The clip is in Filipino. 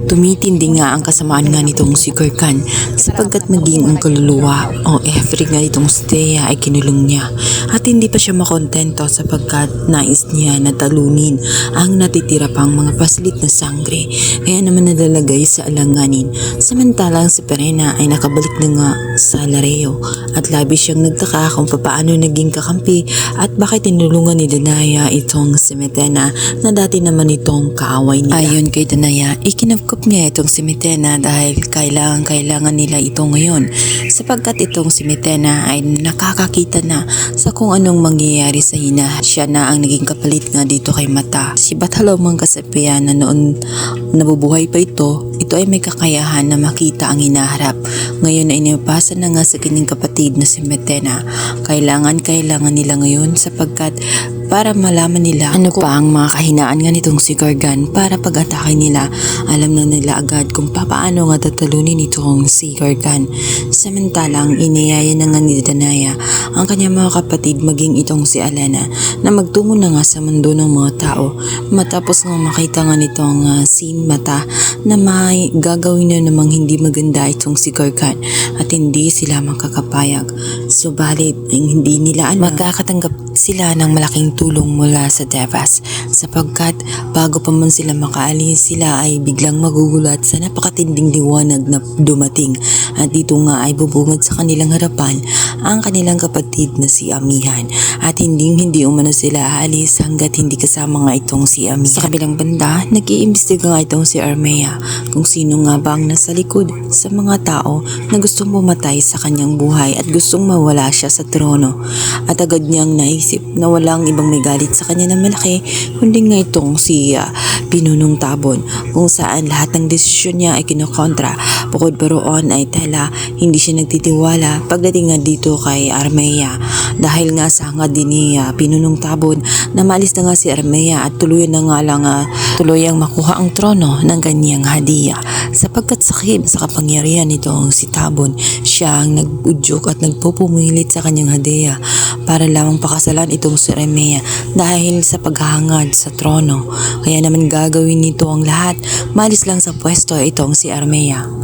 Tumitindi nga ang kasamaan nga nitong si Gurkhan sapagkat maging ang kaluluwa o every nga nitong si Thea ay kinulong niya at hindi pa siya makontento sapagkat nais niya na talunin ang natitira pang mga paslit na sangre kaya naman nalalagay sa alanganin. Samantalang si Perena ay nakabalik na nga sa Lareo at labis siyang nagtaka kung paano naging kakampi at bakit tinulungan ni Danaya itong si Metena na dati naman itong kaaway nila. Ayon kay Danaya, ikinapkop niya itong si Metena dahil kailangan nila ito ngayon sapagkat itong si Metena ay nakakakita na sa kung anong mangyayari sa hina. Siya na ang naging kapalit nga dito kay Mata. Si Bathalaw mang kasapian na noon nabubuhay pa ito ay may kakayahan na makita ang hinaharap. Ngayon ay inipasa na nga sa kanyang kapatid na si Metena. Kailangan nila ngayon sapagkat para malaman nila ano pa ang mga kahinaan nga nitong si Gurkhan para pag-atake nila. Alam na nila agad kung paano nga tatalunin itong si Gurkhan. Samantalang iniyaya na nga ni Danaya ang kanyang mga kapatid maging itong si Alena na magtungo na nga sa mundo ng mga tao matapos nga makita nga nitong si Mata na may gagawin na namang hindi maganda itong si Gurkhan at hindi sila makakapayag. Subalit hindi nila magkakatanggap sila ng malaking tulong mula sa Devas sapagkat bago pa man sila makaalis sila ay biglang magugulat sa napakatinding liwanag na dumating at dito nga ay bubungad sa kanilang harapan ang kanilang kapatid na si Amihan at hindi umano sila aalis hanggat hindi kasama nga itong si Amihan. Sa kabilang banda, nag-iimbestiga nga itong si Armea kung sino nga ba ang nasa likod sa mga tao na gustong pumatay sa kanyang buhay at gustong mawala siya sa trono at agad niyang naisip na walang ibang may galit sa kanya na malaki kundi nga itong si Pinunong Tabon kung saan lahat ng desisyon niya ay kinokontra. Bukod pa roon ay tela hindi siya nagtitiwala pagdating nga dito kay Armea dahil nga sa hangad din ni Pinunong Tabon na maalis na nga si Armea at tuluyan na nga lang tuluyang makuha ang trono ng kanyang hadiah sapagkat sakib sa kapangyarihan nitong si Tabon siya ang nag-udyok at nagpupumilit sa kanyang hadiah para lamang pakasalan itong si Armea dahil sa paghahangad sa trono. Kaya naman gagawin nito ang lahat, maalis lang sa pwesto itong si Armea.